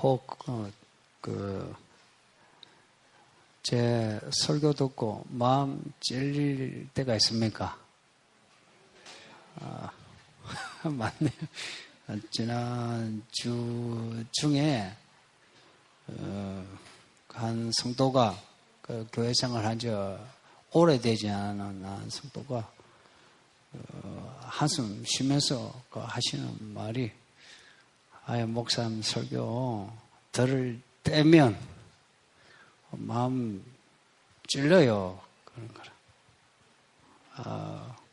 혹 제 설교 듣고 마음 찔릴 때가 있습니까? 맞네요. 지난 주 중에 한 성도가 교회 생활 한 지 오래되지 않은 한 성도가 한숨 쉬면서 하시는 말이 목사님 설교 들을 때면 마음 찔러요. 그런 거라.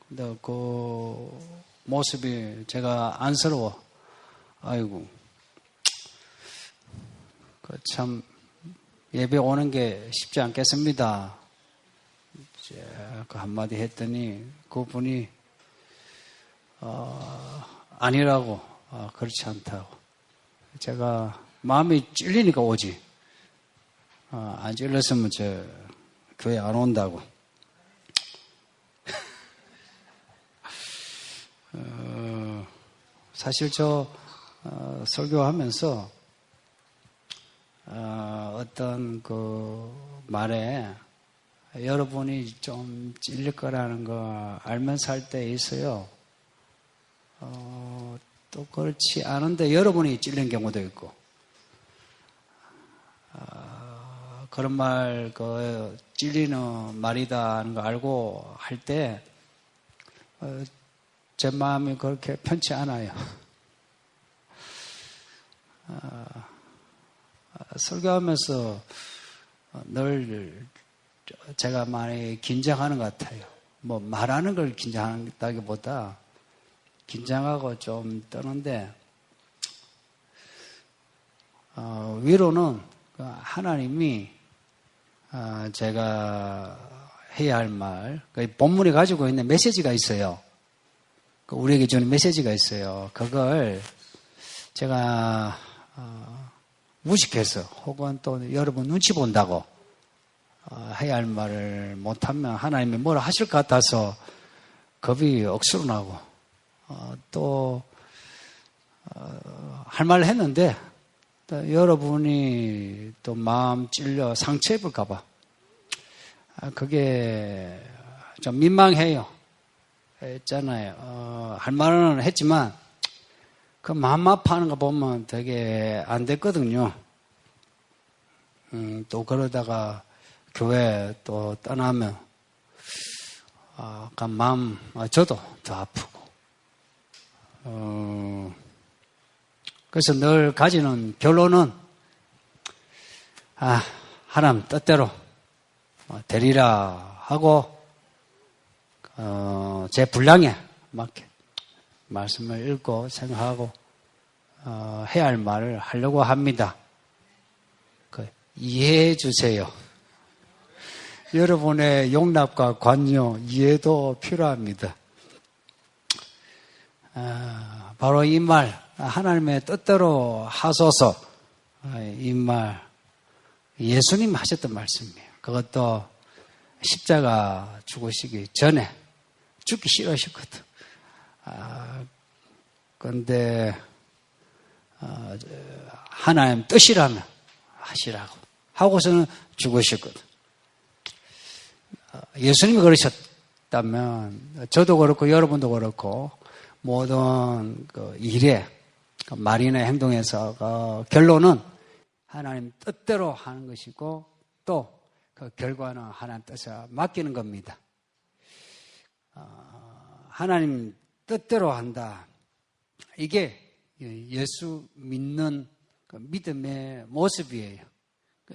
근데 그 모습이 제가 안쓰러워. 아이고. 참, 예배 오는 게 쉽지 않겠습니다. 그 한마디 했더니 그분이, 아니라고, 그렇지 않다고. 제가 마음이 찔리니까 오지. 안 찔렀으면 교회 안 온다고. 사실 설교하면서 어떤 그 말에 여러분이 좀 찔릴 거라는 거 알면서 할 때 있어요. 또 그렇지 않은데 여러분이 찔린 경우도 있고. 그런 말, 찔리는 말이다 하는 거 알고 할 때, 제 마음이 그렇게 편치 않아요. 설교하면서 늘 제가 많이 긴장하는 것 같아요. 뭐 말하는 걸 긴장한다기보다 긴장하고 좀 떠는데, 위로는 하나님이 제가 해야 할 말, 본문이 가지고 있는 메시지가 있어요. 우리에게 주는 메시지가 있어요. 그걸 제가 무식해서 혹은 또 여러분 눈치 본다고 해야 할 말을 못하면 하나님이 뭘 하실 것 같아서 겁이 억수로 나고 또 할 말을 했는데 여러분이 또 마음 찔려 상처 입을까봐 그게 좀 민망해요. 했잖아요. 할 말은 했지만 그 마음 아파하는 거 보면 되게 안 됐거든요. 또 그러다가 교회 또 떠나면 그 마음 저도 더 아프고 그래서 늘 가지는 결론은 하나님 뜻대로 되리라 하고 제 분량에 맞게 말씀을 읽고 생각하고 해야 할 말을 하려고 합니다. 이해해 주세요. 여러분의 용납과 관여, 이해도 필요합니다. 바로 이 말, 하나님의 뜻대로 하소서, 이 말, 예수님 하셨던 말씀이에요. 그것도 십자가 죽으시기 전에 죽기 싫으셨거든. 그런데 하나님 뜻이라면 하시라고 하고서는 죽으셨거든. 예수님이 그러셨다면 저도 그렇고 여러분도 그렇고 모든 그 일에 말이나 행동에서 결론은 하나님 뜻대로 하는 것이고 또 그 결과는 하나님 뜻에 맡기는 겁니다. 하나님 뜻대로 한다. 이게 예수 믿는 그 믿음의 모습이에요.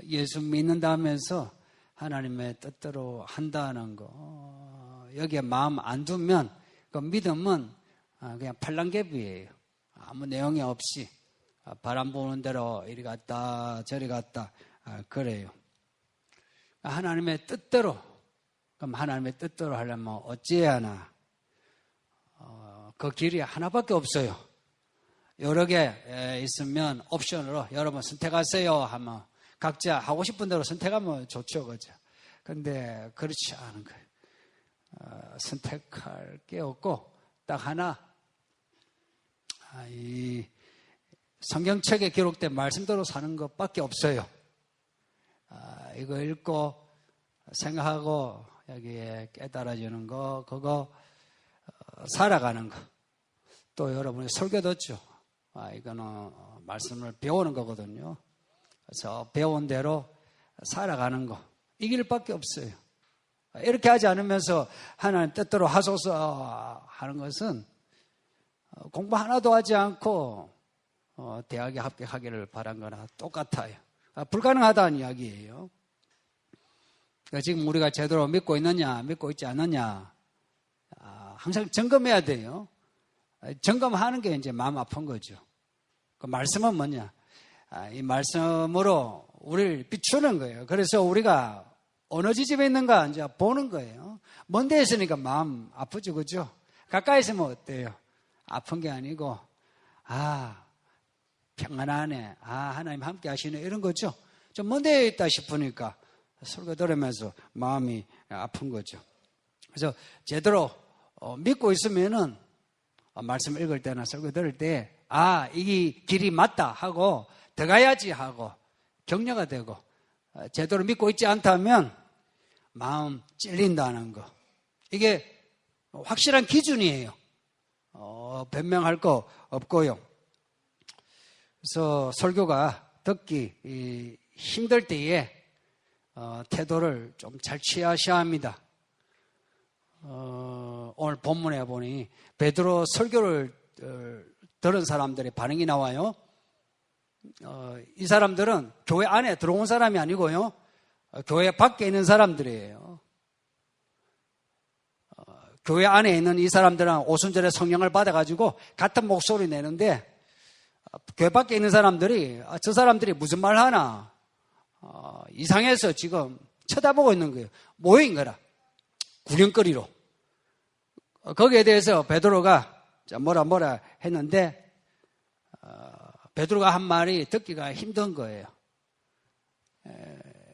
예수 믿는다 하면서 하나님의 뜻대로 한다는 거. 여기에 마음 안 두면 그 믿음은 그냥 팔랑개비예요. 아무 내용이 없이 바람 부는 대로 이리 갔다 저리 갔다 그래요. 하나님의 뜻대로, 그럼 하나님의 뜻대로 하려면 어찌해야 하나? 그 길이 하나밖에 없어요. 여러 개 있으면 옵션으로 여러분 선택하세요 하면 각자 하고 싶은 대로 선택하면 좋죠, 그죠? 근데 그렇지 않은 거예요. 선택할 게 없고 딱 하나, 성경책에 기록된 말씀대로 사는 것밖에 없어요. 이거 읽고 생각하고 여기에 깨달아지는 거, 그거 살아가는 거. 또 여러분이 설교 듣죠. 이거는 말씀을 배우는 거거든요. 그래서 배운 대로 살아가는 거. 이 길밖에 없어요. 이렇게 하지 않으면서 하나님 뜻대로 하소서 하는 것은 공부 하나도 하지 않고 대학에 합격하기를 바란 거나 똑같아요. 불가능하다는 이야기예요. 그러니까 지금 우리가 제대로 믿고 있느냐, 믿고 있지 않느냐, 항상 점검해야 돼요. 점검하는 게 이제 마음 아픈 거죠. 그 말씀은 뭐냐? 이 말씀으로 우리를 비추는 거예요. 그래서 우리가 어느 지점에 있는가 이제 보는 거예요. 먼 데 있으니까 마음 아프죠, 그죠? 가까이 있으면 어때요? 아픈 게 아니고, 평안하네. 하나님 함께 하시네. 이런 거죠. 좀 먼 데에 있다 싶으니까 설교 들으면서 마음이 아픈 거죠. 그래서 제대로 믿고 있으면은 말씀 읽을 때나 설교 들을 때, 이 길이 맞다 하고 더 가야지 하고 격려가 되고, 제대로 믿고 있지 않다면 마음 찔린다는 거. 이게 확실한 기준이에요. 변명할 거 없고요. 그래서 설교가 듣기 힘들 때에 태도를 좀 잘 취하셔야 합니다. 오늘 본문에 보니 베드로 설교를 들은 사람들의 반응이 나와요. 이 사람들은 교회 안에 들어온 사람이 아니고요, 교회 밖에 있는 사람들이에요. 교회 안에 있는 이 사람들은 오순절에 성령을 받아가지고 같은 목소리 내는데, 교회 밖에 있는 사람들이 저 사람들이 무슨 말 하나 이상해서 지금 쳐다보고 있는 거예요. 모인 거라, 구경거리로. 거기에 대해서 베드로가 뭐라 했는데, 베드로가 한 말이 듣기가 힘든 거예요.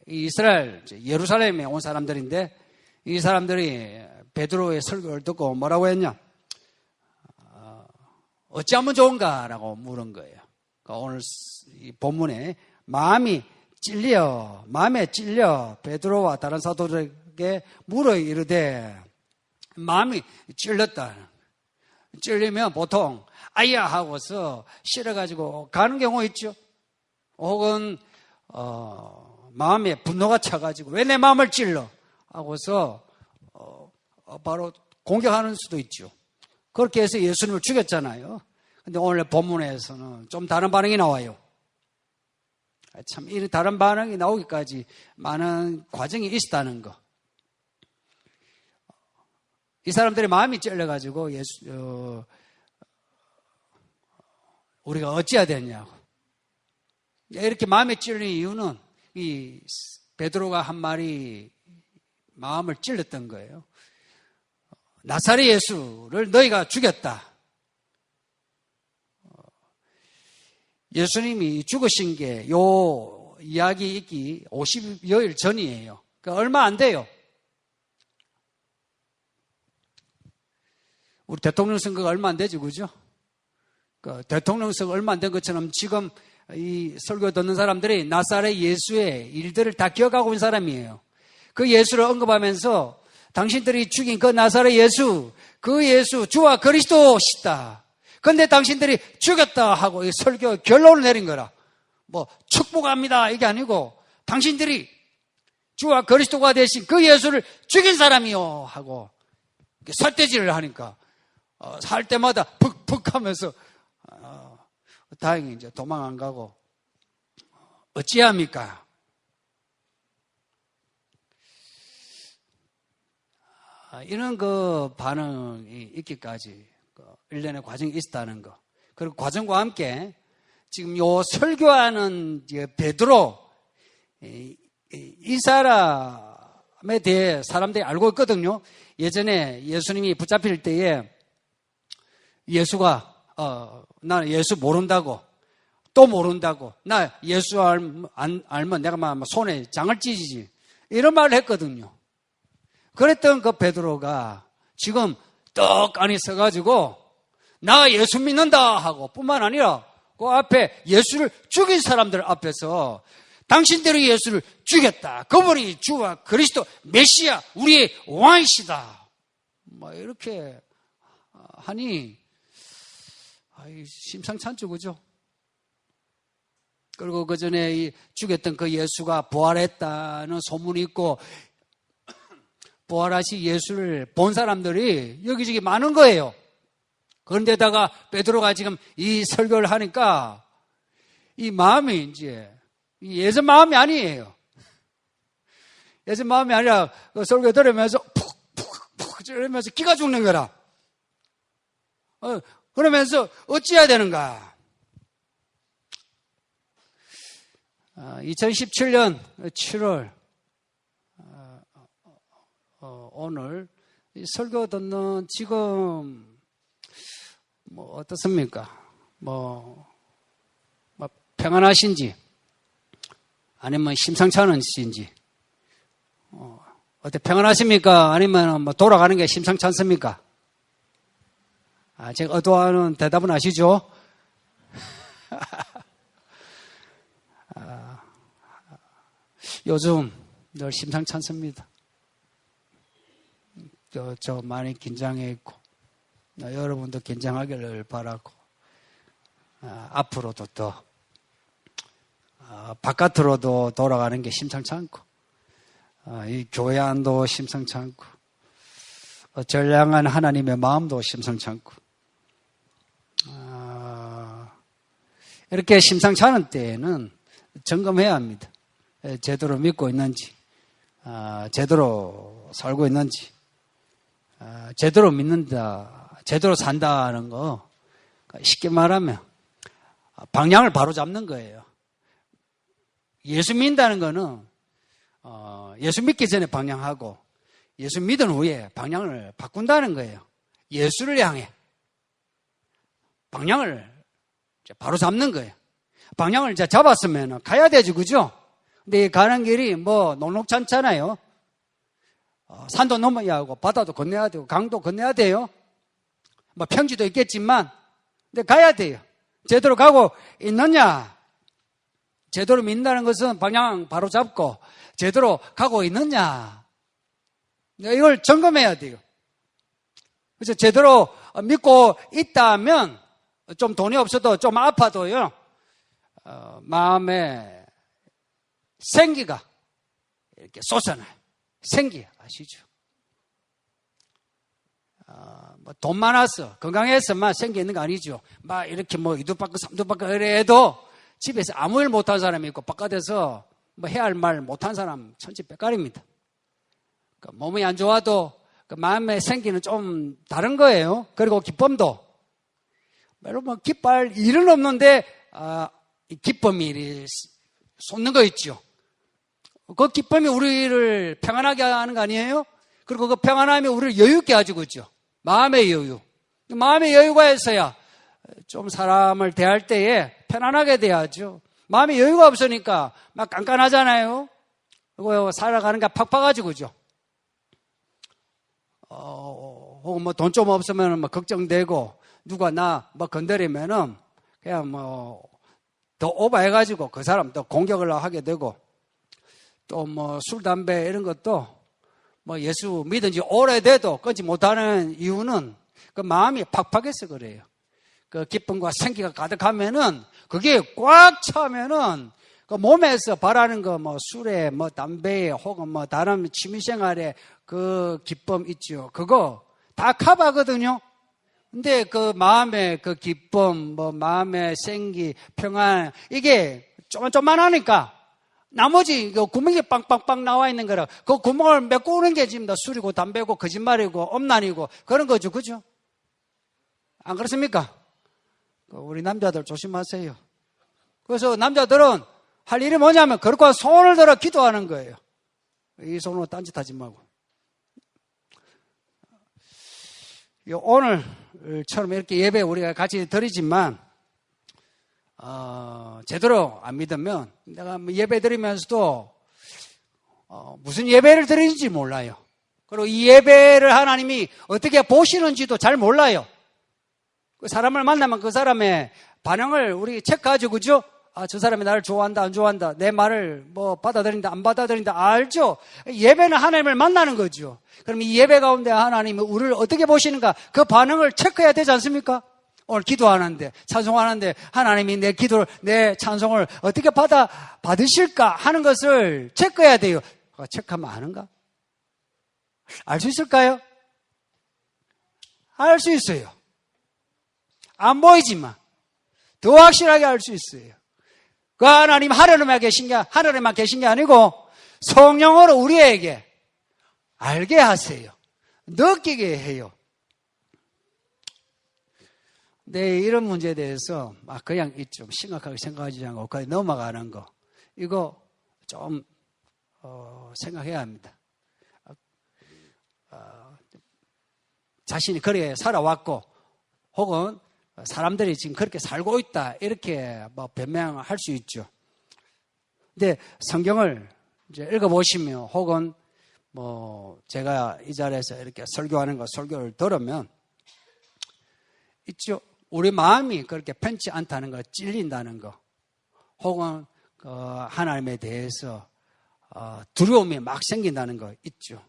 이스라엘, 예루살렘에 온 사람들인데, 이 사람들이 베드로의 설교를 듣고 뭐라고 했냐? 어찌하면 좋은가라고 물은 거예요. 그러니까 오늘 이 본문에 마음에 찔려 베드로와 다른 사도들에게 물어 이르되, 마음이 찔렸다. 찔리면 보통 아야 하고서 싫어가지고 가는 경우 있죠. 혹은 마음에 분노가 차가지고 왜 내 마음을 찔러 하고서 바로 공격하는 수도 있죠. 그렇게 해서 예수님을 죽였잖아요. 근데 오늘 본문에서는 좀 다른 반응이 나와요. 참, 이 다른 반응이 나오기까지 많은 과정이 있었다는 거. 이 사람들의 마음이 찔려가지고 우리가 어찌해야 되냐고. 이렇게 마음에 찔리는 이유는 이 베드로가 한 말이 마음을 찔렸던 거예요. 나사렛 예수를 너희가 죽였다. 예수님이 죽으신 게 요 이야기 있기 50여일 전이에요. 그러니까 얼마 안 돼요. 우리 대통령 선거가 얼마 안 되죠, 그죠? 그러니까 대통령 선거 얼마 안 된 것처럼 지금 이 설교 듣는 사람들이 나사렛 예수의 일들을 다 기억하고 있는 사람이에요. 그 예수를 언급하면서 당신들이 죽인 그 나사렛 예수, 그 예수 주와 그리스도시다. 근데 당신들이 죽였다 하고 이 설교 결론을 내린 거라. 뭐 축복합니다 이게 아니고, 당신들이 주와 그리스도가 되신 그 예수를 죽인 사람이요 하고 설대질을 하니까 살 때마다 푹푹 하면서 다행히 이제 도망 안 가고 어찌합니까? 이런 그 반응이 있기까지 일련의 과정이 있었다는 거. 그리고 과정과 함께 지금 요 설교하는 베드로, 이 사람에 대해 사람들이 알고 있거든요. 예전에 예수님이 붙잡힐 때에 예수가 나 예수 모른다고, 또 모른다고, 나 예수 알면 내가 막 손에 장을 찢지, 이런 말을 했거든요. 그랬던 그 베드로가 지금 떡하니 서가지고 나 예수 믿는다 하고 뿐만 아니라 그 앞에 예수를 죽인 사람들 앞에서 당신들이 예수를 죽였다. 그분이 주와 그리스도 메시아 우리의 왕이시다. 뭐 이렇게 하니 심상찮죠, 그죠? 그리고 그 전에 죽였던 그 예수가 부활했다는 소문이 있고 부활하신 예수를 본 사람들이 여기저기 많은 거예요. 그런데다가 베드로가 지금 이 설교를 하니까 이 마음이 이제 예전 마음이 아니에요. 예전 마음이 아니라 그 설교 들으면서 푹푹푹 이러면서 기가 죽는 거라. 그러면서 어찌해야 되는가? 2017년 7월 오늘 설교 듣는 지금 뭐 어떻습니까? 뭐 평안하신지 아니면 심상찮으신지 어때 평안하십니까? 아니면 뭐 돌아가는 게 심상찮습니까? 제가 의도하는 대답은 아시죠? 요즘 늘 심상찮습니다. 저 많이 긴장해 있고 여러분도 긴장하기를 바라고 앞으로도 더 바깥으로도 돌아가는 게 심상치 않고 이 교회 안도 심상치 않고 전량한 하나님의 마음도 심상치 않고 이렇게 심상치 않은 때에는 점검해야 합니다. 제대로 믿고 있는지 제대로 살고 있는지 제대로 믿는다 제대로 산다는 거 쉽게 말하면 방향을 바로 잡는 거예요. 예수 믿는다는 거는 예수 믿기 전에 방향하고 예수 믿은 후에 방향을 바꾼다는 거예요. 예수를 향해 방향을 바로 잡는 거예요. 방향을 이제 잡았으면 가야 되죠, 그죠? 근데 가는 길이 뭐 녹록찮잖아요. 산도 넘어야 하고 바다도 건너야 되고 강도 건너야 돼요. 뭐 평지도 있겠지만 근데 가야 돼요. 제대로 가고 있느냐? 제대로 믿는다는 것은 방향 바로 잡고 제대로 가고 있느냐? 이걸 점검해야 돼요. 그래서 제대로 믿고 있다면 좀 돈이 없어도 좀 아파도요. 마음에 생기가 이렇게 솟아나요. 생기 아시죠? 뭐 돈 많아서 건강해서만 생기 있는 거 아니죠. 막 이렇게 뭐 이두박근 삼두박근 이래도 집에서 아무 일 못한 사람이 있고 바깥에서 뭐 해야 할 말 못한 사람 천지백갈입니다. 그러니까 몸이 안 좋아도 그 마음에 생기는 좀 다른 거예요. 그리고 기쁨도 여러분 기뻐할 일은 없는데 이 기쁨이 솟는 거 있죠. 그 기쁨이 우리를 평안하게 하는 거 아니에요? 그리고 그 평안함이 우리를 여유 있게 가지고 있죠. 마음의 여유. 마음의 여유가 있어야 좀 사람을 대할 때에 편안하게 대하죠. 마음의 여유가 없으니까 막 깐깐하잖아요. 그리고 살아가는 게 팍팍하지고죠. 혹은 뭐 돈 좀 없으면 뭐 걱정되고 누가 나 뭐 건드리면은 그냥 뭐 더 오버해가지고 그 사람 또 공격을 하게 되고 또 뭐 술, 담배 이런 것도 뭐 예수 믿은 지 오래돼도 끊지 못하는 이유는 그 마음이 팍팍해서 그래요. 그 기쁨과 생기가 가득하면은 그게 꽉 차면은 그 몸에서 바라는 거 뭐 술에 뭐 담배에 혹은 뭐 다른 취미생활에 그 기쁨 있죠. 그거 다 커버거든요. 근데 그 마음의 그 기쁨, 뭐 마음의 생기, 평안 이게 조만조만하니까 나머지 그 구멍이 빵빵빵 나와 있는 거라 그 구멍을 메꾸는 게 지금 다 술이고 담배고 거짓말이고 엄난이고 그런 거죠, 그죠? 안 그렇습니까? 우리 남자들 조심하세요. 그래서 남자들은 할 일이 뭐냐면 그렇게 손을 들어 기도하는 거예요. 이 손으로 딴짓하지 말고. 오늘처럼 이렇게 예배 우리가 같이 드리지만 제대로 안 믿으면 내가 예배 드리면서도 무슨 예배를 드리는지 몰라요. 그리고 이 예배를 하나님이 어떻게 보시는지도 잘 몰라요. 그 사람을 만나면 그 사람의 반응을 우리 체크하죠, 그죠? 아, 저 사람이 나를 좋아한다, 안 좋아한다, 내 말을 뭐 받아들인다, 안 받아들인다, 알죠? 예배는 하나님을 만나는 거죠. 그럼 이 예배 가운데 하나님이 우리를 어떻게 보시는가? 그 반응을 체크해야 되지 않습니까? 오늘 기도하는데, 찬송하는데, 하나님이 내 기도를, 내 찬송을 어떻게 받으실까 하는 것을 체크해야 돼요. 체크하면 아는가? 알 수 있을까요? 알 수 있어요. 안 보이지만, 더 확실하게 알 수 있어요. 그 하나님 하늘에만 계신 게 아니고 성령으로 우리에게 알게 하세요. 느끼게 해요. 네, 이런 문제에 대해서 그냥 좀 심각하게 생각하지 않고 그냥 넘어가는 거, 이거 좀 생각해야 합니다. 자신이 그렇게 살아왔고 혹은 사람들이 지금 그렇게 살고 있다, 이렇게 변명할 수 있죠. 근데 성경을 이제 읽어보시면 혹은 제가 이 자리에서 이렇게 설교를 들으면 있죠. 우리 마음이 그렇게 편치 않다는 거, 찔린다는 거, 혹은 하나님에 대해서 두려움이 막 생긴다는 거 있죠.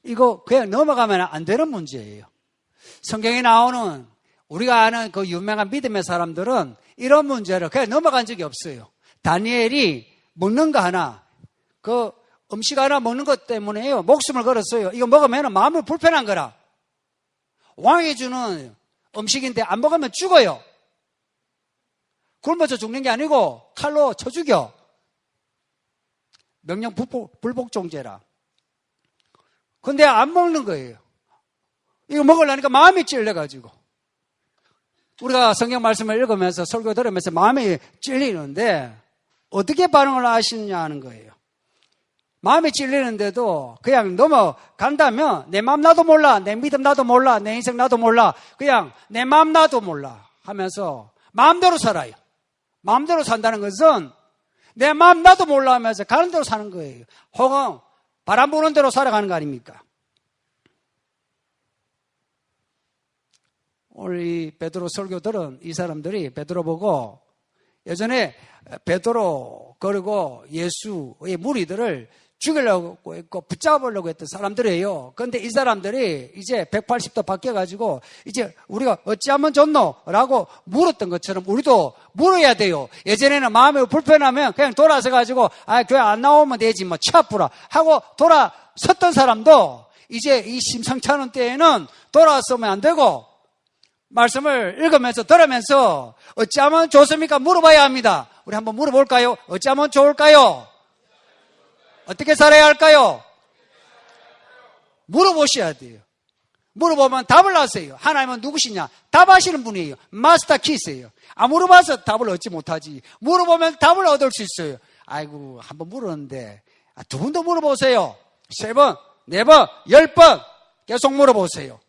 이거 그냥 넘어가면 안 되는 문제예요. 성경에 나오는 우리가 아는 그 유명한 믿음의 사람들은 이런 문제를 그냥 넘어간 적이 없어요. 다니엘이 먹는 거 하나, 그 음식 하나 먹는 것 때문에요, 목숨을 걸었어요. 이거 먹으면 마음이 불편한 거라. 왕이 주는 음식인데 안 먹으면 죽어요. 굶어서 죽는 게 아니고 칼로 쳐 죽여. 명령 불복종죄라. 근데 안 먹는 거예요. 이거 먹으려니까 마음이 찔려가지고. 우리가 성경 말씀을 읽으면서 설교 들으면서 마음이 찔리는데 어떻게 반응을 하시느냐 하는 거예요. 마음이 찔리는데도 그냥 넘어간다면 내 마음 나도 몰라, 내 믿음 나도 몰라, 내 인생 나도 몰라, 그냥 내 마음 나도 몰라 하면서 마음대로 살아요. 마음대로 산다는 것은 내 마음 나도 몰라 하면서 가는 대로 사는 거예요. 혹은 바람 부는 대로 살아가는 거 아닙니까? 오늘 이 베드로 설교들은 이 사람들이 베드로 보고 예전에 베드로 그리고 예수의 무리들을 죽이려고 했고 붙잡으려고 했던 사람들이에요. 그런데 이 사람들이 이제 180도 바뀌어가지고 이제 우리가 어찌하면 좋노? 라고 물었던 것처럼 우리도 물어야 돼요. 예전에는 마음이 불편하면 그냥 돌아서가지고 교회 안 나오면 되지 뭐 치아프라 하고 돌아섰던 사람도 이제 이 심상찮은 때에는 돌아서면 안 되고 말씀을 읽으면서 들으면서 어찌하면 좋습니까? 물어봐야 합니다. 우리 한번 물어볼까요? 어찌하면 좋을까요? 어떻게 살아야 할까요? 물어보셔야 돼요. 물어보면 답을 하세요. 하나님은 누구시냐? 답하시는 분이에요. 마스터 키스예요. 안 물어봐서 답을 얻지 못하지. 물어보면 답을 얻을 수 있어요. 아이고, 한번 물었는데 두 번도 물어보세요. 3번, 4번, 10번 계속 물어보세요.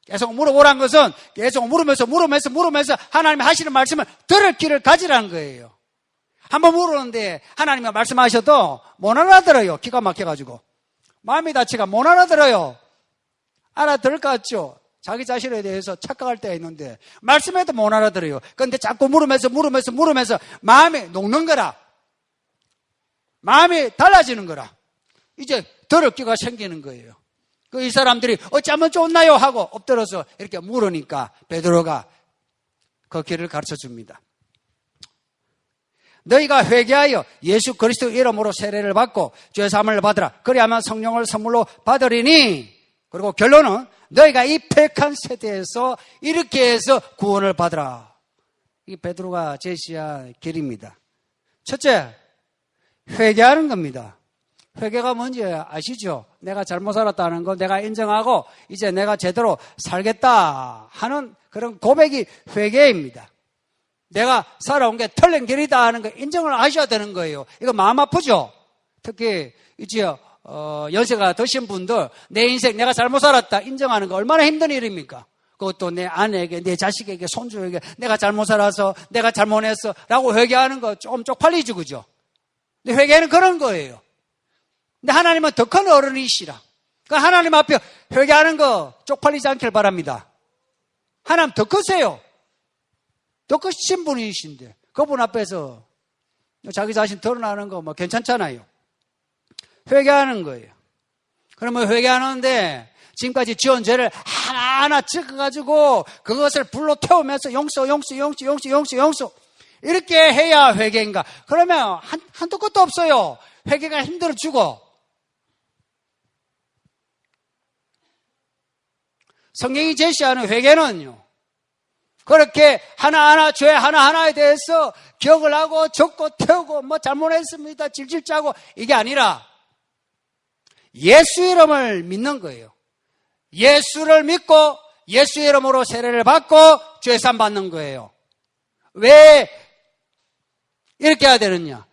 계속 물어보라는 것은 계속 물으면서 하나님이 하시는 말씀을 들을 길을 가지라는 거예요. 한번 물었는데 하나님이 말씀하셔도 못 알아들어요. 기가 막혀가지고. 마음이 다치가 못 알아들어요. 알아들을 것 같죠? 자기 자신에 대해서 착각할 때가 있는데 말씀해도 못 알아들어요. 그런데 자꾸 물으면서 마음이 녹는 거라. 마음이 달라지는 거라. 이제 들을 기가 생기는 거예요. 이 사람들이 어찌하면 좋나요? 하고 엎드려서 이렇게 물으니까 베드로가 그 길을 가르쳐 줍니다. 너희가 회개하여 예수 그리스도 이름으로 세례를 받고 죄 사함을 받으라. 그리하면 성령을 선물로 받으리니. 그리고 결론은 너희가 이 패역한 세대에서 이렇게 해서 구원을 받으라. 이 베드로가 제시한 길입니다. 첫째, 회개하는 겁니다. 회개가 뭔지 아시죠? 내가 잘못 살았다는 거 내가 인정하고 이제 내가 제대로 살겠다 하는 그런 고백이 회개입니다. 내가 살아온 게 틀린 길이다 하는 거 인정을 하셔야 되는 거예요. 이거 마음 아프죠? 특히 이제 연세가 드신 분들 내 인생 내가 잘못 살았다 인정하는 거 얼마나 힘든 일입니까? 그것도 내 아내에게, 내 자식에게, 손주에게 내가 잘못 살아서 내가 잘못했어 라고 회개하는 거 좀 쪽팔리죠, 그죠? 근데 회개는 그런 거예요. 근데 하나님은 더 큰 어른이시라. 그러니까 하나님 앞에 회개하는 거 쪽팔리지 않길 바랍니다. 하나님 더 크세요. 똑같으신 분이신데 그분 앞에서 자기 자신 드러나는 거 뭐 괜찮잖아요. 회개하는 거예요. 그러면 회개하는데 지금까지 지은 죄를 하나하나 찍어가지고 그것을 불로 태우면서 용서 이렇게 해야 회개인가? 그러면 한도 끝도 없어요. 회개가 힘들어 죽어. 성경이 제시하는 회개는요, 그렇게 하나하나 죄 하나하나에 대해서 기억을 하고 적고 태우고 뭐 잘못했습니다 질질 짜고 이게 아니라 예수 이름을 믿는 거예요. 예수를 믿고 예수 이름으로 세례를 받고 죄산 받는 거예요. 왜 이렇게 해야 되느냐?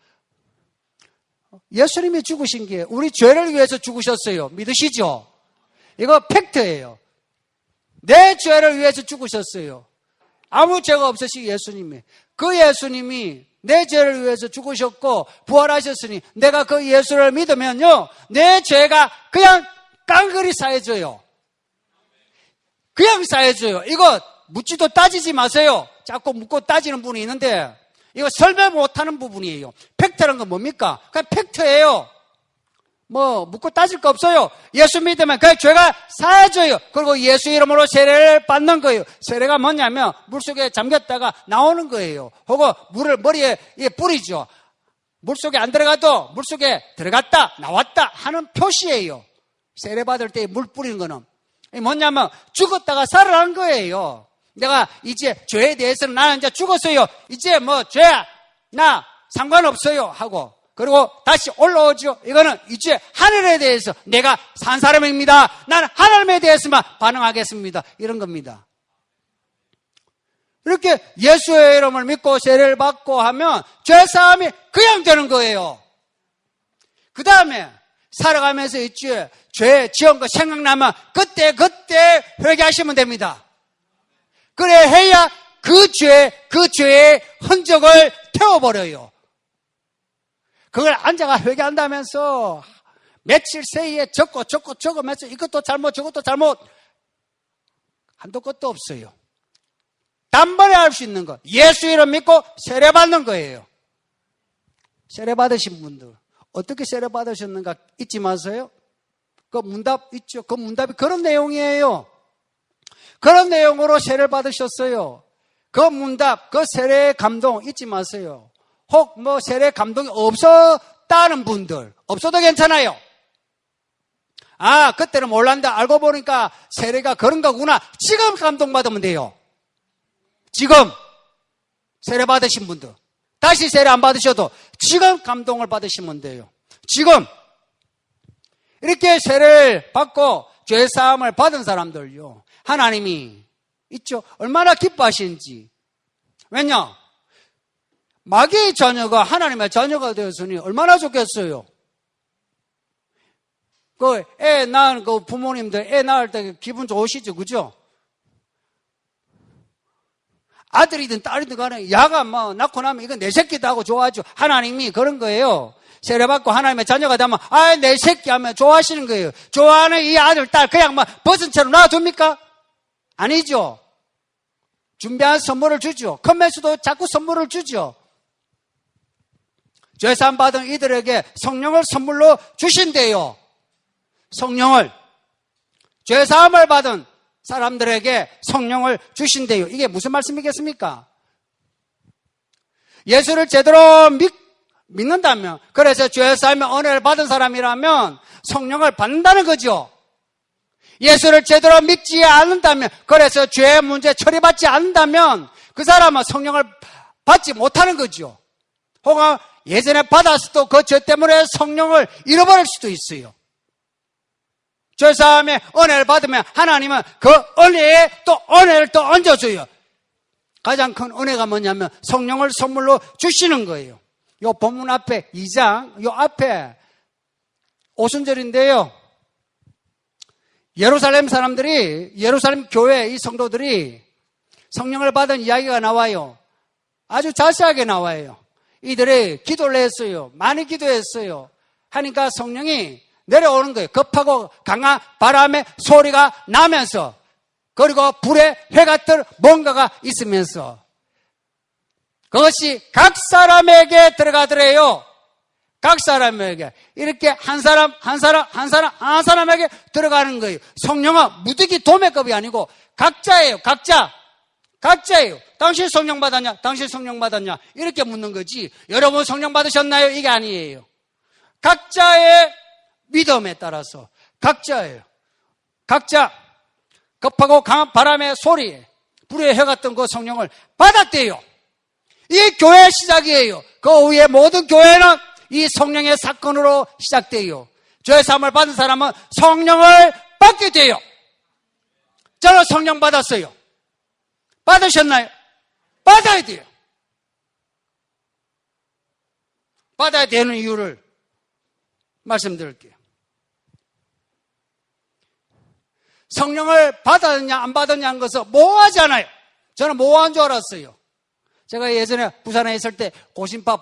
예수님이 죽으신 게 우리 죄를 위해서 죽으셨어요. 믿으시죠? 이거 팩트예요. 내 죄를 위해서 죽으셨어요. 아무 죄가 없으신 예수님이. 그 예수님이 내 죄를 위해서 죽으셨고 부활하셨으니 내가 그 예수를 믿으면요, 내 죄가 그냥 깡그리 사해져요. 그냥 사해져요. 이거 묻지도 따지지 마세요. 자꾸 묻고 따지는 분이 있는데 이거 설명 못하는 부분이에요. 팩트라는 건 뭡니까? 그냥 팩트예요. 뭐 묻고 따질 거 없어요. 예수 믿으면 그 죄가 사해져요. 그리고 예수 이름으로 세례를 받는 거예요. 세례가 뭐냐면 물속에 잠겼다가 나오는 거예요. 혹은 물을 머리에 뿌리죠. 물속에 안 들어가도 물속에 들어갔다 나왔다 하는 표시예요. 세례 받을 때 물 뿌리는 거는 뭐냐면 죽었다가 살아난 거예요. 내가 이제 죄에 대해서는 나는 이제 죽었어요. 이제 뭐 죄 나 상관없어요 하고 그리고 다시 올라오죠. 이거는 이제 하늘에 대해서 내가 산 사람입니다. 나는 하나님에 대해서만 반응하겠습니다. 이런 겁니다. 이렇게 예수의 이름을 믿고 세례를 받고 하면 죄사함이 그냥 되는 거예요. 그 다음에 살아가면서 있지 죄 지은 거 생각나면 그때 회개하시면 됩니다. 그래 해야 그 죄의 흔적을 태워버려요. 그걸 앉아가 회개한다면서 며칠 새에 적으면서 이것도 잘못 저것도 잘못 한도 끝도 없어요. 단번에 할 수 있는 것 예수 이름 믿고 세례 받는 거예요. 세례 받으신 분들 어떻게 세례 받으셨는가 잊지 마세요. 그 문답 있죠. 그 문답이 그런 내용이에요. 그런 내용으로 세례를 받으셨어요. 그 문답, 그 세례의 감동 잊지 마세요. 혹 뭐 세례 감동이 없었다는 분들 없어도 괜찮아요. 아 그때는 몰랐는데 알고 보니까 세례가 그런 거구나. 지금 감동받으면 돼요. 지금 세례 받으신 분들 다시 세례 안 받으셔도 지금 감동을 받으시면 돼요. 지금 이렇게 세례를 받고 죄사함을 받은 사람들요 하나님이 있죠. 얼마나 기뻐하시는지. 왜냐? 마귀의 자녀가 하나님의 자녀가 되었으니 얼마나 좋겠어요. 그 애 낳은 그 부모님들 애 낳을 때 기분 좋으시죠, 그죠? 아들이든 딸이든 간에 야가 뭐 낳고 나면 이건 내 새끼다 하고 좋아하죠. 하나님이 그런 거예요. 세례받고 하나님의 자녀가 되면 아, 내 새끼 하면 좋아하시는 거예요. 좋아하는 이 아들, 딸 그냥 뭐 버선처럼 놔둡니까? 아니죠. 준비한 선물을 주죠. 컴매수도 자꾸 선물을 주죠. 죄사함 받은 이들에게 성령을 선물로 주신대요. 성령을. 죄사함을 받은 사람들에게 성령을 주신대요. 이게 무슨 말씀이겠습니까? 예수를 제대로 믿는다면, 그래서 죄사함의 은혜를 받은 사람이라면 성령을 받는다는 거죠. 예수를 제대로 믿지 않는다면, 그래서 죄의 문제 처리받지 않는다면 그 사람은 성령을 받지 못하는 거죠. 혹은 예전에 받았어도 그 죄 때문에 성령을 잃어버릴 수도 있어요. 죄사함의 은혜를 받으면 하나님은 그 은혜에 또 은혜를 또 얹어줘요. 가장 큰 은혜가 뭐냐면 성령을 선물로 주시는 거예요. 요 본문 앞에 2장, 요 앞에 오순절인데요. 예루살렘 사람들이, 예루살렘 교회 이 성도들이 성령을 받은 이야기가 나와요. 아주 자세하게 나와요. 이들이 기도를 했어요. 많이 기도했어요. 하니까 성령이 내려오는 거예요. 급하고 강한 바람의 소리가 나면서, 그리고 불의 해 같은 뭔가가 있으면서, 그것이 각 사람에게 들어가더래요. 각 사람에게. 이렇게 한 사람에게 들어가는 거예요. 성령은 무더기 도매급이 아니고 각자예요. 각자예요. 당신 성령 받았냐? 당신 성령 받았냐? 이렇게 묻는 거지. 여러분 성령 받으셨나요? 이게 아니에요. 각자의 믿음에 따라서 각자예요. 각자 급하고 강한 바람의 소리에 불의 혀 같은 그 성령을 받았대요. 이 교회의 시작이에요. 그 위에 모든 교회는 이 성령의 사건으로 시작돼요. 죄 사함을 받은 사람은 성령을 받게 돼요. 저는 성령 받았어요. 받으셨나요? 받아야 돼요. 받아야 되는 이유를 말씀드릴게요. 성령을 받았냐 안 받았냐 한 것은 모호하잖아요. 저는 모호한 줄 알았어요. 제가 예전에 부산에 있을 때 고신파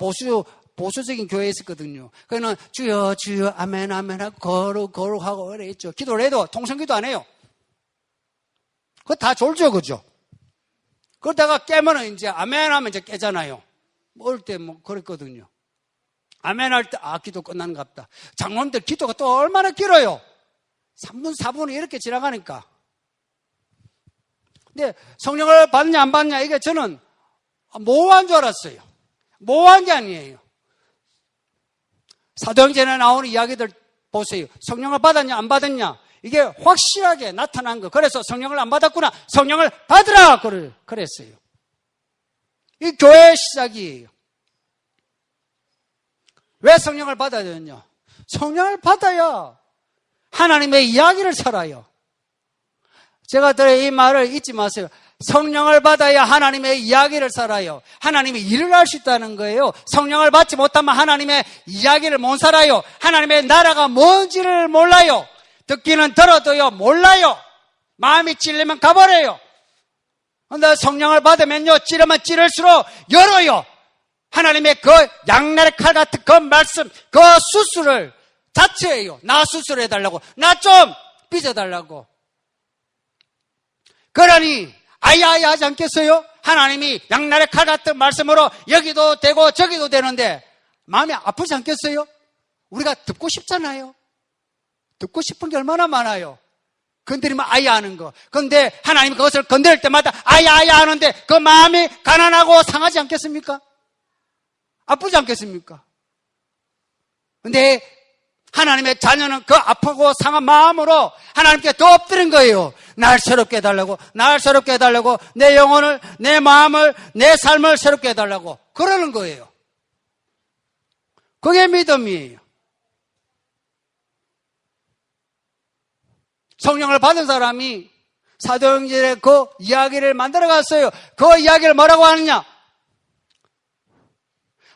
보수적인 교회에 있었거든요. 그는 주여 주여 아멘 아멘 하고 거룩하고 그랬죠. 기도를 해도 통성기도 안 해요. 그거 다 졸죠, 그죠? 그러다가 깨면은 이제 아멘 하면 이제 깨잖아요. 어릴 때 뭐 그랬거든요. 아멘 할 때 기도 끝난갑다. 장로님들 기도가 또 얼마나 길어요. 3분 4분이 이렇게 지나가니까. 근데 성령을 받냐 안 받냐 이게 저는 모호한 줄 알았어요. 모호한 게 아니에요. 사도행전에 나오는 이야기들 보세요. 성령을 받았냐 안 받았냐 이게 확실하게 나타난 거. 그래서 성령을 안 받았구나. 성령을 받으라 그랬어요. 이 교회의 시작이에요. 왜 성령을 받아야 되느냐? 성령을 받아야 하나님의 이야기를 살아요. 제가 드린 이 말을 잊지 마세요. 성령을 받아야 하나님의 이야기를 살아요. 하나님의 일을 할 수 있다는 거예요. 성령을 받지 못하면 하나님의 이야기를 못 살아요. 하나님의 나라가 뭔지를 몰라요. 듣기는 들어도요 몰라요. 마음이 찔리면 가버려요. 그런데 성령을 받으면요 찌르면 찌를수록 열어요. 하나님의 그 양날의 칼 같은 그 말씀, 그 수술을 자체예요. 나 수술해달라고, 나 좀 빚어달라고. 그러니 아야아야 하지 않겠어요? 하나님이 양날의 칼 같은 말씀으로 여기도 되고 저기도 되는데 마음이 아프지 않겠어요? 우리가 듣고 싶잖아요. 듣고 싶은 게 얼마나 많아요. 건드리면 아야 하는 거. 그런데 하나님이 그것을 건드릴 때마다 아야 하는데 그 마음이 가난하고 상하지 않겠습니까? 아프지 않겠습니까? 근데 하나님의 자녀는 그 아프고 상한 마음으로 하나님께 더 엎드린 거예요. 날 새롭게 해달라고, 날 새롭게 해달라고, 내 영혼을, 내 마음을, 내 삶을 새롭게 해달라고 그러는 거예요. 그게 믿음이에요. 성령을 받은 사람이 사도행전의 그 이야기를 만들어 갔어요. 그 이야기를 뭐라고 하느냐?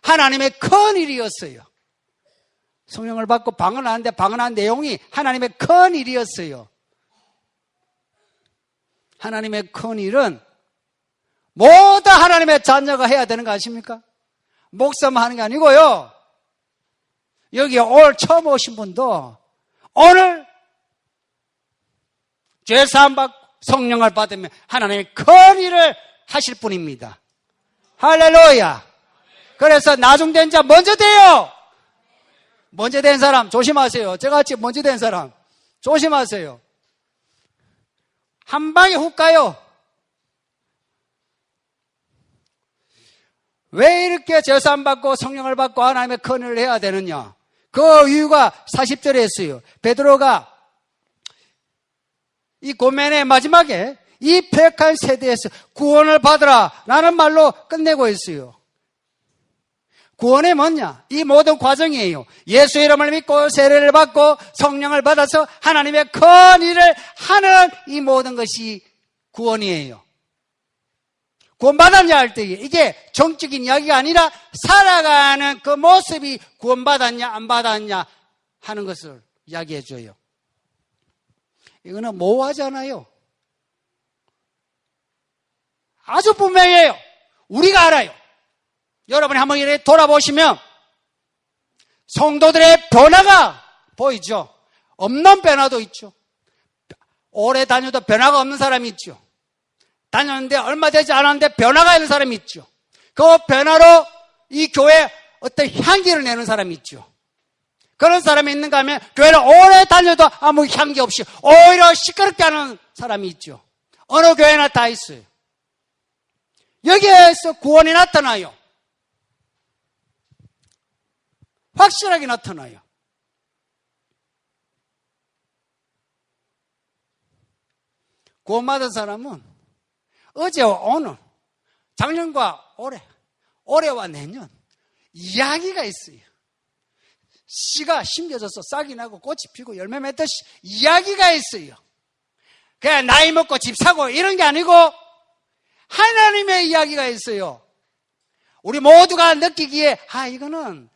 하나님의 큰 일이었어요. 성령을 받고 방언하는데 방언한 내용이 하나님의 큰 일이었어요. 하나님의 큰 일은 모두 하나님의 자녀가 해야 되는 거 아십니까? 목사만 하는 게 아니고요. 여기 올 처음 오신 분도 오늘 죄사함 받고 성령을 받으면 하나님의 큰 일을 하실 분입니다. 할렐루야. 그래서 나중된 자 먼저 돼요. 먼저 된 사람 조심하세요. 저같이 먼저 된 사람 조심하세요. 한 방에 훅 가요. 왜 이렇게 죄사함 받고 성령을 받고 하나님의 큰 일을 해야 되느냐? 그 이유가 40절에 했어요. 베드로가 이 고면의 마지막에 이 패역한 세대에서 구원을 받으라 라는 말로 끝내고 있어요. 구원이 뭐냐? 이 모든 과정이에요. 예수 이름을 믿고 세례를 받고 성령을 받아서 하나님의 큰 일을 하는 이 모든 것이 구원이에요. 구원받았냐 할 때 이게 정적인 이야기가 아니라 살아가는 그 모습이 구원받았냐 안 받았냐 하는 것을 이야기해 줘요. 이거는 모호하잖아요. 아주 분명해요. 우리가 알아요. 여러분이 한번 이렇게 돌아보시면 성도들의 변화가 보이죠. 없는 변화도 있죠. 오래 다녀도 변화가 없는 사람이 있죠. 다녔는데 얼마 되지 않았는데 변화가 있는 사람이 있죠. 그 변화로 이 교회에 어떤 향기를 내는 사람이 있죠. 그런 사람이 있는가 하면 교회를 오래 다녀도 아무 향기 없이 오히려 시끄럽게 하는 사람이 있죠. 어느 교회나 다 있어요. 여기에서 구원이 나타나요. 확실하게 나타나요. 구원받은 사람은 어제와 오늘, 작년과 올해, 올해와 내년 이야기가 있어요. 씨가 심겨져서 싹이 나고 꽃이 피고 열매 맺듯이 이야기가 있어요. 그냥 나이 먹고 집 사고 이런 게 아니고 하나님의 이야기가 있어요. 우리 모두가 느끼기에 이거는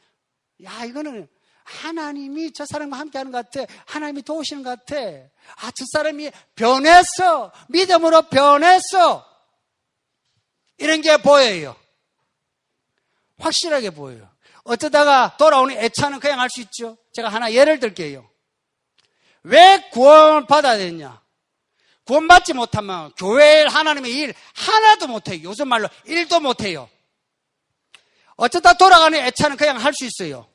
하나님이 저 사람과 함께하는 것 같아. 하나님이 도우시는 것 같아. 저 사람이 변했어. 믿음으로 변했어. 이런 게 보여요. 확실하게 보여요. 어쩌다가 돌아오는 애차는 그냥 알 수 있죠. 제가 하나 예를 들게요. 왜 구원을 받아야 되냐? 구원받지 못하면 교회 하나님의 일 하나도 못해요. 요즘 말로 일도 못해요. 어쩌다 돌아가는 애차는 그냥 할 수 있어요.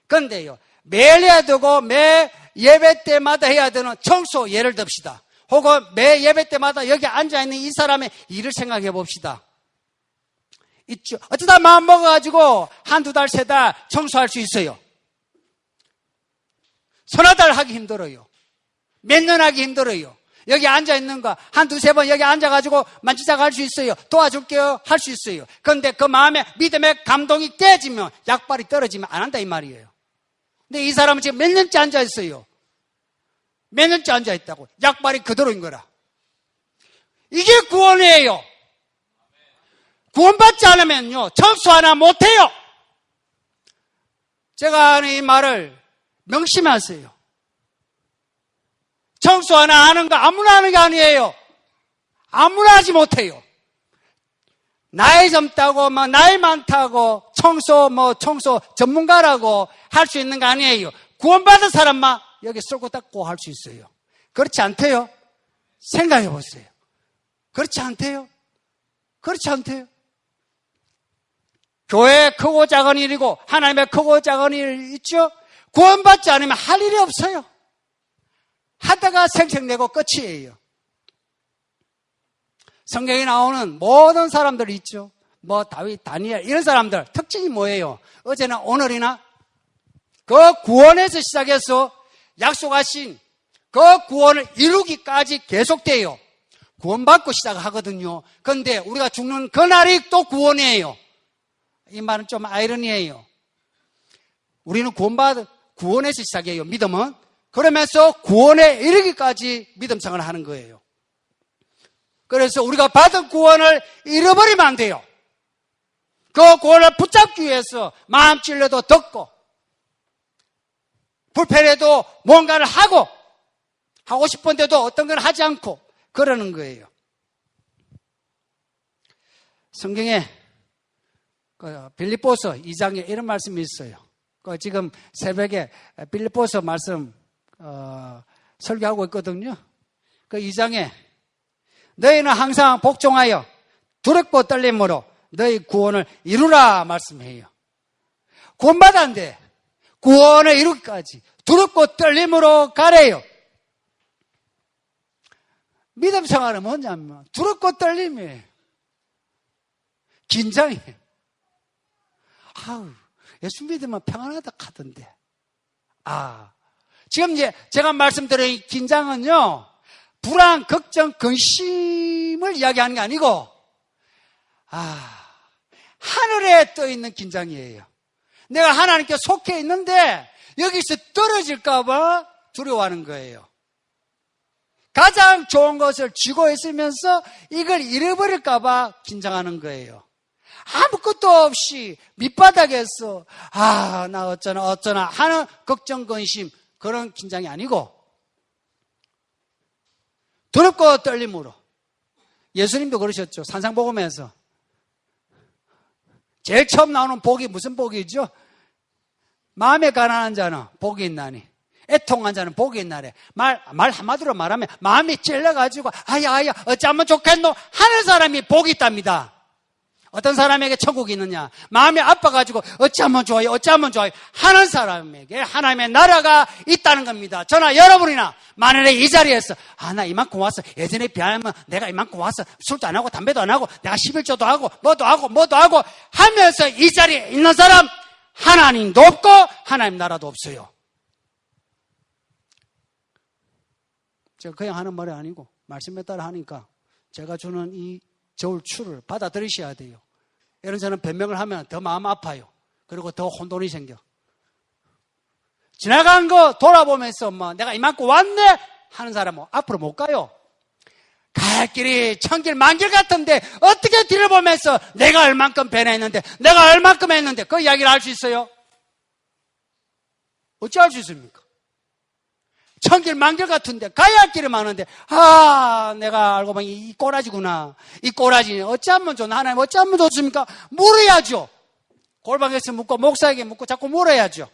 그런데요, 매일 해야 되고 매 예배 때마다 해야 되는 청소 예를 듭시다. 혹은 매 예배 때마다 여기 앉아있는 이 사람의 일을 생각해 봅시다. 있죠. 어쩌다 마음 먹어가지고 한두 달, 세 달 청소할 수 있어요. 서너 달 하기 힘들어요. 몇 년 하기 힘들어요. 여기 앉아있는 거 한두 세 번 여기 앉아가지고 만지작 할 수 있어요. 도와줄게요. 할 수 있어요. 그런데 그 마음에 믿음의 감동이 깨지면 약발이 떨어지면 안 한다 이 말이에요. 근데 이 사람은 지금 몇 년째 앉아있어요. 몇 년째 앉아있다고. 약발이 그대로인 거라. 이게 구원이에요. 구원받지 않으면요, 청소 하나 못해요. 제가 하는 이 말을 명심하세요. 청소 하나 하는 거 아무나 하는 게 아니에요. 아무나 하지 못해요. 나이 젊다고, 나이 많다고, 청소 전문가라고 할 수 있는 거 아니에요. 구원받은 사람만 여기 쓸고 닦고 할 수 있어요. 그렇지 않대요? 생각해 보세요. 그렇지 않대요? 그렇지 않대요? 교회의 크고 작은 일이고 하나님의 크고 작은 일 있죠? 구원받지 않으면 할 일이 없어요. 하다가 생색내고 끝이에요. 성경에 나오는 모든 사람들이 있죠. 다윗, 다니엘 이런 사람들 특징이 뭐예요? 어제나 오늘이나 그 구원에서 시작해서 약속하신 그 구원을 이루기까지 계속돼요. 구원받고 시작하거든요. 그런데 우리가 죽는 그날이 또 구원이에요. 이 말은 좀 아이러니해요. 우리는 구원에서 시작해요. 믿음은. 그러면서 구원에 이르기까지 믿음 생활을 하는 거예요. 그래서 우리가 받은 구원을 잃어버리면 안 돼요. 그 구원을 붙잡기 위해서 마음 찔려도 듣고 불편해도 뭔가를 하고 싶은데도 어떤 걸 하지 않고 그러는 거예요. 성경에 빌립보서 2장에 이런 말씀이 있어요. 지금 새벽에 빌립보서 말씀 설교하고 있거든요. 그 2장에 너희는 항상 복종하여 두렵고 떨림으로 너희 구원을 이루라 말씀해요. 구원받았는데 구원을 이루기까지 두렵고 떨림으로 가래요. 믿음 생활은 뭐냐면 두렵고 떨림이에요. 긴장이에요. 예수 믿으면 평안하다 하던데. 지금 이제 제가 말씀드린 긴장은요, 불안, 걱정, 근심을 이야기하는 게 아니고, 하늘에 떠 있는 긴장이에요. 내가 하나님께 속해 있는데, 여기서 떨어질까봐 두려워하는 거예요. 가장 좋은 것을 쥐고 있으면서 이걸 잃어버릴까봐 긴장하는 거예요. 아무것도 없이 밑바닥에서 나 어쩌나 하는 걱정, 근심 그런 긴장이 아니고 두렵고 떨림으로. 예수님도 그러셨죠. 산상복음에서 제일 처음 나오는 복이 무슨 복이죠? 마음에 가난한 자는 복이 있나니 애통한 자는 복이 있나래. 말 한마디로 말하면 마음이 찔러가지고 아야 어쩌면 좋겠노 하는 사람이 복이 있답니다. 어떤 사람에게 천국이 있느냐? 마음이 아파가지고 어찌하면 좋아요, 어찌하면 좋아요 하는 사람에게 하나님의 나라가 있다는 겁니다. 저나 여러분이나 만일에 이 자리에서 나 이만큼 왔어. 예전에 비하면 내가 이만큼 왔어. 술도 안 하고 담배도 안 하고 내가 11조도 하고 뭐도 하고 하면서 이 자리에 있는 사람 하나님도 없고 하나님 나라도 없어요. 제가 그냥 하는 말이 아니고 말씀에 따라 하니까 제가 주는 이 저울추를 받아들이셔야 돼요. 이런 저는 변명을 하면 더 마음 아파요. 그리고 더 혼돈이 생겨. 지나간 거 돌아보면서 내가 이만큼 왔네 하는 사람은 앞으로 못 가요. 갈 길이 천길 만길 같은데 어떻게 뒤를 보면서 내가 얼만큼 변했는데 내가 얼만큼 했는데 그 이야기를 할 수 있어요? 어찌 할 수 있습니까? 천길 만길 같은데 가야 할 길이 많은데 내가 알고 보니 이 꼬라지구나. 이 꼬라지 어찌하면 좋나? 하나님 어찌하면 좋습니까? 물어야죠. 골방에서 묻고 목사에게 묻고 자꾸 물어야죠.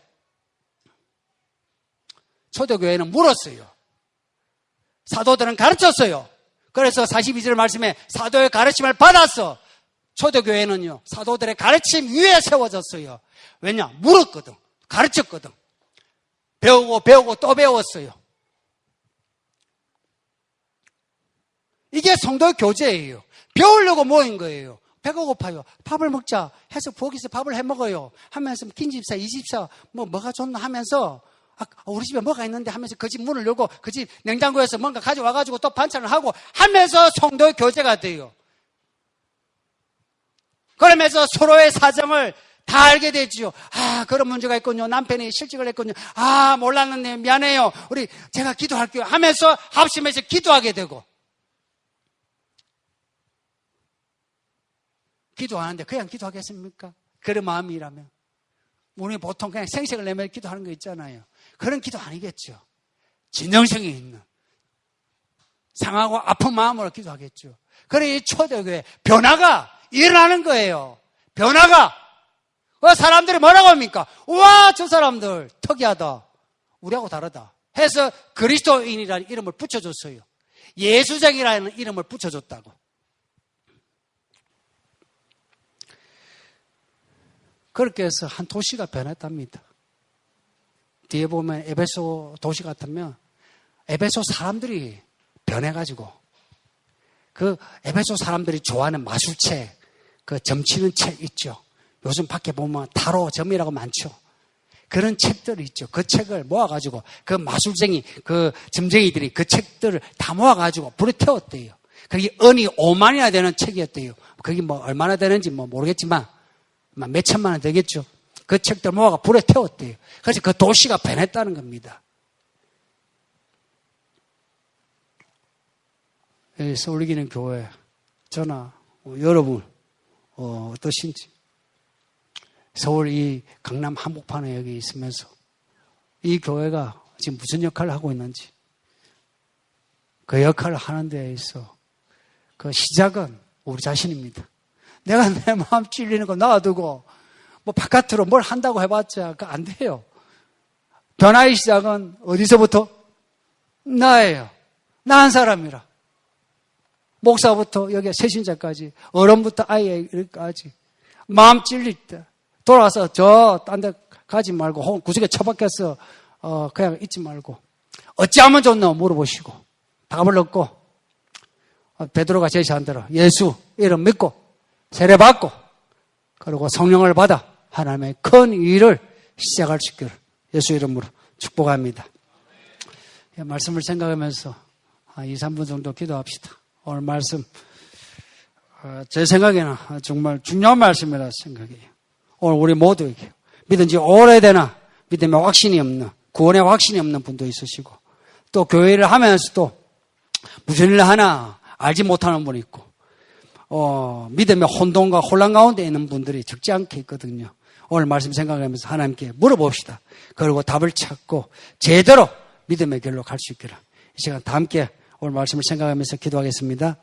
초대교회는 물었어요. 사도들은 가르쳤어요. 그래서 42절 말씀에 사도의 가르침을 받았어. 초대교회는요 사도들의 가르침 위에 세워졌어요. 왜냐? 물었거든. 가르쳤거든. 배우고 또 배웠어요. 이게 성도의 교제예요. 배우려고 모인 거예요. 배가 고파요. 밥을 먹자 해서 거기서 밥을 해 먹어요. 하면서 김집사, 이집사 뭐가 좋나 하면서 우리 집에 뭐가 있는데 하면서 그 집 문을 열고 그 집 냉장고에서 뭔가 가져와가지고 또 반찬을 하고 하면서 성도의 교제가 돼요. 그러면서 서로의 사정을 다 알게 되지요. 그런 문제가 있군요. 남편이 실직을 했군요. 몰랐는데 미안해요. 제가 기도할게요. 하면서 합심해서 기도하게 되고. 기도하는데 그냥 기도하겠습니까? 그런 마음이라면. 우리 보통 그냥 생색을 내며 기도하는 거 있잖아요. 그런 기도 아니겠죠. 진정성이 있는 상하고 아픈 마음으로 기도하겠죠. 그래 이 초대교회 변화가 일어나는 거예요. 변화가. 사람들이 뭐라고 합니까? 우와 저 사람들 특이하다. 우리하고 다르다. 해서 그리스도인이라는 이름을 붙여줬어요. 예수쟁이라는 이름을 붙여줬다고. 그렇게 해서 한 도시가 변했답니다. 뒤에 보면 에베소 도시 같으면 에베소 사람들이 변해가지고 그 에베소 사람들이 좋아하는 마술책, 그 점치는 책 있죠. 요즘 밖에 보면 타로 점이라고 많죠. 그런 책들이 있죠. 그 책을 모아가지고 그 마술쟁이, 그 점쟁이들이 그 책들을 다 모아가지고 불에 태웠대요. 그게 은이 5만이나 되는 책이었대요. 그게 얼마나 되는지 모르겠지만 몇 천만 원 되겠죠. 그 책들 모아가 불에 태웠대요. 그래서 그 도시가 변했다는 겁니다. 서울이기는 교회, 저나 여러분 어떠신지. 서울 이 강남 한복판에 여기 있으면서 이 교회가 지금 무슨 역할을 하고 있는지, 그 역할을 하는 데에 있어 그 시작은 우리 자신입니다. 내가 내 마음 찔리는 거 놔두고 바깥으로 뭘 한다고 해봤자 안 돼요. 변화의 시작은 어디서부터? 나예요. 나 한 사람이라. 목사부터 여기 새신자까지, 어른부터 아이까지 마음 찔릴 때 돌아와서 딴 데 가지 말고 혹은 구석에 처박혀서 그냥 있지 말고 어찌하면 좋노 물어보시고 답을 얻고 베드로가 제시한 대로 예수 이름 믿고 세례받고 그리고 성령을 받아 하나님의 큰 일을 시작할 수 있기를 예수 이름으로 축복합니다. 말씀을 생각하면서 한 2, 3분 정도 기도합시다. 오늘 말씀 제 생각에는 정말 중요한 말씀이라 생각해요. 오늘 우리 모두에게 믿은 지 오래되나 믿음에 확신이 없는, 구원에 확신이 없는 분도 있으시고 또 교회를 하면서도 무슨 일을 하나 알지 못하는 분이 있고 믿음의 혼돈과 혼란 가운데 있는 분들이 적지 않게 있거든요. 오늘 말씀 생각하면서 하나님께 물어봅시다. 그리고 답을 찾고 제대로 믿음의 길로 갈 수 있기를. 이 시간 다 함께 오늘 말씀을 생각하면서 기도하겠습니다.